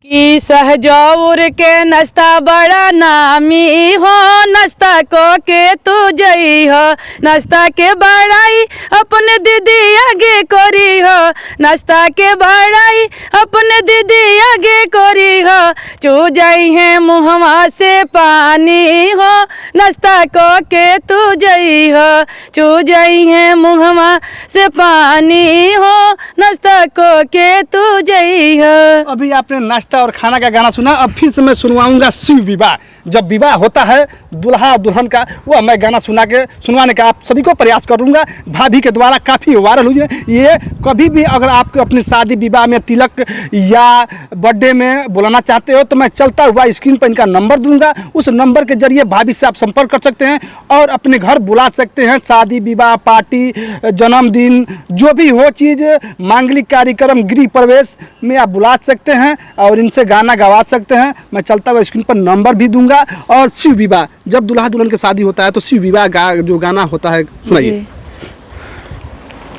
कि सहजौर के नाश्ता बड़ा नामी हो, नाश्ता को के तू जई हो, नाश्ता के बड़ाई अपने दीदी आगे करी हो, नाश्ता के बड़ाई अपने दीदी आगे करी हो, चू जाई है मुहवा से पानी हो, नाश्ता को के तू जई हो, चू जाई है मुहवा से पानी हो, नाश्ता को के तू जई हो। अभी आपने नाश्ता और खाना का गाना सुना, अब फिर से मैं सुनवाऊंगा शिव विवाह। जब विवाह होता है दुल्हा दुल्हन का, वह मैं गाना सुनवाने का आप सभी को प्रयास करूंगा। भाभी के द्वारा काफ़ी वायरल हुई है ये। कभी भी अगर आपको अपनी शादी विवाह में, तिलक या बर्थडे में बुलाना चाहते हो तो मैं चलता हुआ स्क्रीन पर इनका नंबर दूंगा। उस नंबर के जरिए भाभी से आप संपर्क कर सकते हैं और अपने घर बुला सकते हैं। शादी विवाह, पार्टी, जन्मदिन, जो भी हो चीज़, मांगलिक कार्यक्रम, गृह प्रवेश में आप बुला सकते हैं और इनसे गाना गवा सकते हैं। मैं चलता हुआ स्क्रीन पर नंबर भी दूंगा। और शिव विवाह, जब दुल्हा दुल्हन की शादी होता है तो शिव विवाह जो गाना होता है सुनाइए।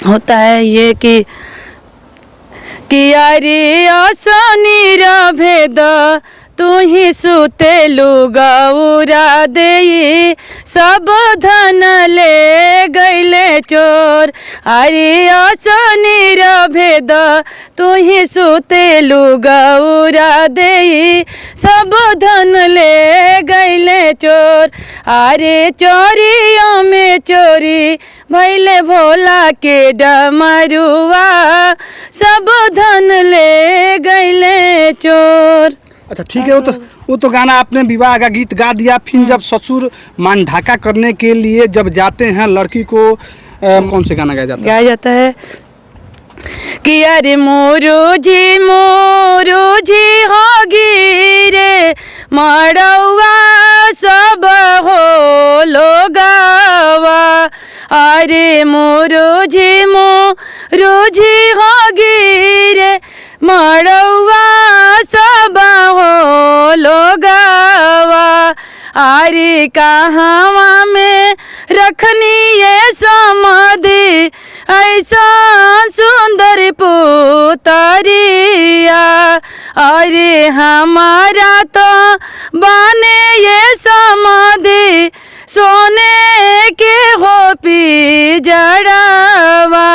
होता है ये कि अरे आसानी रा भेद तू ही सुते लुगौरा दे, सब धन ले गईले चोर। अरे आसानी रा भेद तू ही सुते लुगौरा दे, सब धन ले गईले चोर। अरे चोरियों में चोरी भैले भोला के डमरुआ, सब धन ले गईले चोर। अच्छा ठीक है, वो तो गाना आपने विवाह का गीत गा दिया। फिर जब ससुर मान ढाका करने के लिए जब जाते हैं लड़की को, कौन से गाना गाया जाता है? कि अरे मोरू जी हो गिरे मड़ौआ सब हो लोगावा। अरे मोरू जी हो गिरे मड़ौआ सब हो लोगावा। अरे कहाँवा में रखनी ये समाधि, ऐसा सुंदर पुतरिया। अरे हमारा तो बने ये समाधि, सोने के हो पिजड़ावा।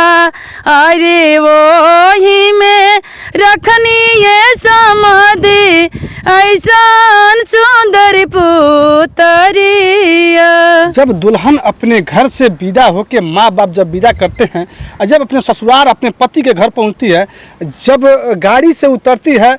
अरे वो ही में रखनी ये समाधि, ऐसा सुंदर पुतरिया। जब दुल्हन अपने घर से विदा होके, माँ बाप जब विदा करते हैं और जब अपने ससुराल अपने पति के घर पहुंचती है, जब गाड़ी से उतरती है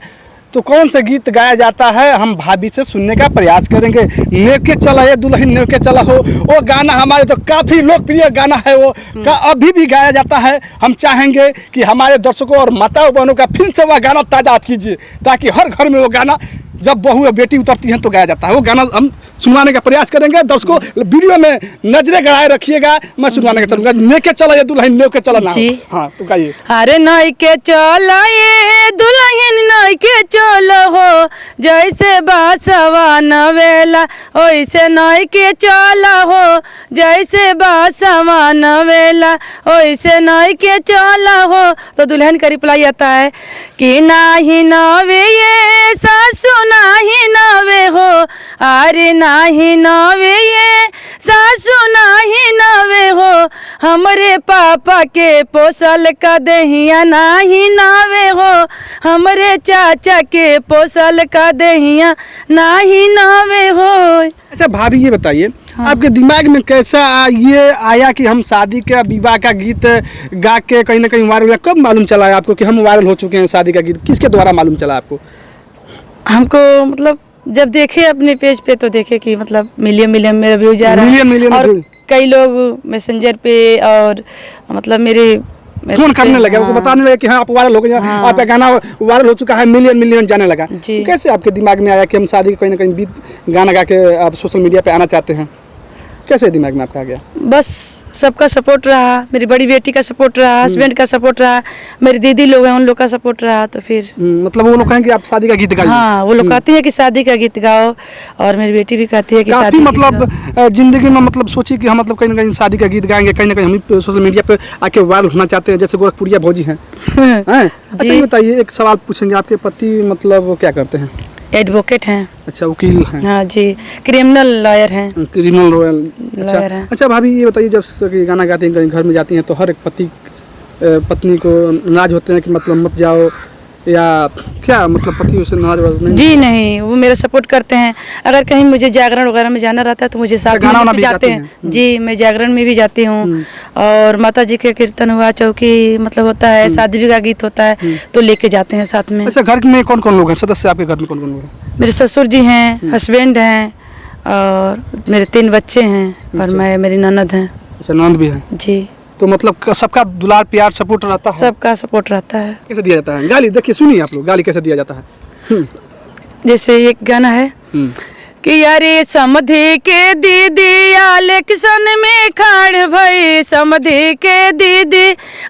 तो कौन सा गीत गाया जाता है, हम भाभी से सुनने का प्रयास करेंगे। नेके चला ये दुल्हन नेके चला हो, वो गाना हमारे तो काफ़ी लोकप्रिय गाना है, वो का अभी भी गाया जाता है। हम चाहेंगे कि हमारे दर्शकों और माताओं बहनों का फिर से वह गाना ताज़ा आप कीजिए, ताकि हर घर में वो गाना जब बहू या बेटी उतरती हैं तो गाया जाता है। वो गाना हम सुनवाने का प्रयास करेंगे। दर्शकों वीडियो में नजरें गड़ाए रखिएगा, मैं सुनवाने का चलूंगा। नेके चला ये दुल्हन नेके चला ना। हाँ तो गाइए। अरे नई के चला ये दुल्हन नई के चलो हो, जैसे बासवा नवेला वैसे नई के चला हो, जैसे बासवा नवेला वैसे नई के चला हो। तो दुल्हन का रिप्लाई आता है कि नाही नवे ये सासु नाही नवे हो। अरे नाही नवे ये सासु नाही नवे हो, हमरे पापा के पोसल का दहिया नाही नावे हो, हमरे चाचा के पोसल का दहिया नाही नावे हो। अच्छा भाभी ये बताइए, आपके दिमाग में कैसा ये आया कि हम शादी का विवाह का गीत गा के कहीं ना कहीं वायरल हुआ? कब मालूम चला है आपको कि हम वायरल हो चुके हैं शादी का गीत? किसके द्वारा मालूम चला आपको? हमको मतलब जब देखे अपने पेज पे तो देखे कि मतलब मिलियन में व्यू जा रहा है, और कई लोग मैसेंजर पे और मतलब मेरे फोन करने लगे, उनको बताने लगे कि हाँ आप वायरल हो गए, आपका गाना वायरल हो चुका है, मिलियन जाने लगा। कैसे आपके दिमाग में आया कि हम शादी कहीं ना कहीं गीत गाना गा के आप सोशल मीडिया पे आना चाहते हैं? कैसे दिमाग में आपका आ गया? बस सबका सपोर्ट रहा, मेरी बड़ी बेटी का सपोर्ट रहा, हस्बैंड का सपोर्ट रहा, मेरी दीदी लोग हैं उन लोग का सपोर्ट रहा, तो फिर मतलब वो लोग कहेंगे आप शादी का गीत गाइए। हाँ, वो लोग कहती है कि शादी का गीत गाओ, और मेरी बेटी भी कहती है कि काफी शादी का गीत मतलब जिंदगी में मतलब सोची कि हम मतलब कहीं ना कहीं शादी का गीत गाएंगे, कहीं ना कहीं हम भी सोशल मीडिया पे आके वायरल होना चाहते हैं, जैसे गोरखपुरिया भौजी हैं। हैं? अच्छा ये बताइए, एक सवाल पूछेंगे, आपके पति मतलब वो क्या करते हैं? एडवोकेट हैं। अच्छा, वकील हैं। हाँ जी, क्रिमिनल लॉयर हैं। Criminal lawyer. लॉयर हैं। अच्छा भाभी ये बताइए, जब गाना गाती हैं, कहीं घर में जाती हैं, तो हर एक पति पत्नी को नाराज होते हैं कि मतलब मत जाओ, या क्या मतलब पति उसे नाराज नहीं? जी नहीं, वो मेरा सपोर्ट करते हैं। अगर कहीं मुझे जागरण वगैरह में जाना रहता है तो मुझे साथ गाना में भी जाते हैं। जी, मैं जागरण में भी जाती हूँ, और माता जी के कीर्तन हुआ, चौकी मतलब होता है, शादी का गीत होता है, तो लेके जाते हैं साथ में। अच्छा, घर में कौन कौन लोग हैं, सदस्य आपके घर में कौन कौन लोग हैं? मेरे ससुर जी हैं, हस्बैंड हैं, और मेरे 3 बच्चे हैं, और मैं, मेरी ननद हैं। अच्छा, नंद भी है जी। तो मतलब सबका दुलार प्यार सपोर्ट रहता है? सबका सपोर्ट रहता है। कैसे दिया जाता है गाली? देखिए सुनिए आप लोग, गाली कैसे दिया जाता है। जैसे एक गाना है कि अरे समधि के दीदी इलेक्शन में खाड़ भई, समधि के दीदी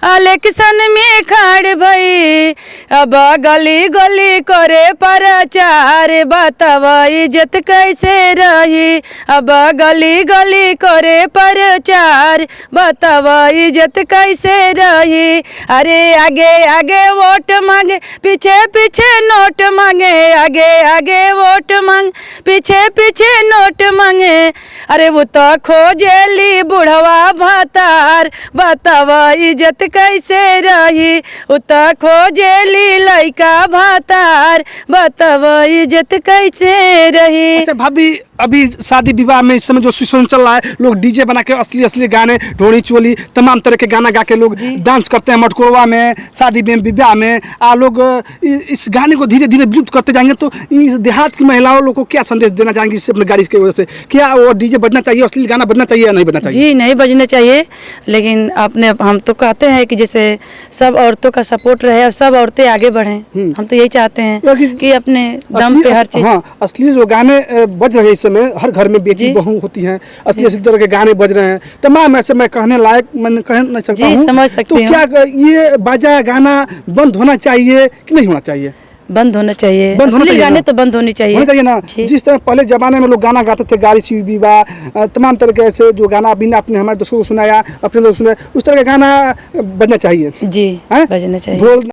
इलेक्शन में खाड़ भई, अब गली गली करे प्रचार, बताव इज्जत कैसे रही, अब गली गली करे प्रचार, बताव इज्जत कैसे रही। अरे आगे आगे वोट मांगे, पीछे पीछे नोट मांगे, आगे आगे वोट मांग, पीछे पीछे नोट मांगे, अरे वो तो खोजेली बुढ़वा भातार, बताव इज्जत कैसे रही, वो तो खोजेली लइका भातार, बताव इज्जत कैसे रही। अच्छा भाभी, अभी शादी विवाह में इस समय जो सिचुएशन चल रहा है, लोग डीजे बना के असली असली गाने, ढोली चोली तमाम तरह के गाना गा के लोग डांस करते हैं, मटकोरवा में, शादी में, विवाह में। लोग इस गाने को धीरे धीरे विलुप्त करते जाएंगे, तो इस देहात की महिलाओं लोग को क्या संदेश देना चाहेंगे इससे, अपने गाड़ी की वजह से? क्या वो डीजे बजना चाहिए, असली गाना बजना चाहिए या नहीं बजना चाहिए? जी नहीं बजने चाहिए, लेकिन हम तो कहते हैं कि जैसे सब औरतों का सपोर्ट रहे और सब औरतें आगे बढ़ें। हम तो यही चाहते हैं कि अपने दम पे हर चीज। हाँ, असली जो गाने बज रहे हैं इस समय, हर घर में बेटी बहू होती हैं, असली असली तरह के गाने बज रहे हैं तमाम। ऐसे मैं कहने लायक मैं कह नहीं सकता हूँ। समझ सकती हूँ। तो क्या ये बाजा गाना बंद होना चाहिए कि नहीं होना चाहिए? बंद होना चाहिए, असली गाने तो बंद होने चाहिए ना। जिस तरह पहले जमाने में लोग गाना गाते थे, गाड़ी सी विवाह तमाम तरह से जो गाना अभी आपने हमारे दोस्तों को सुनाया, अपने लोग सुनाया, उस तरह का गाना बजना चाहिए। जी, बजना चाहिए।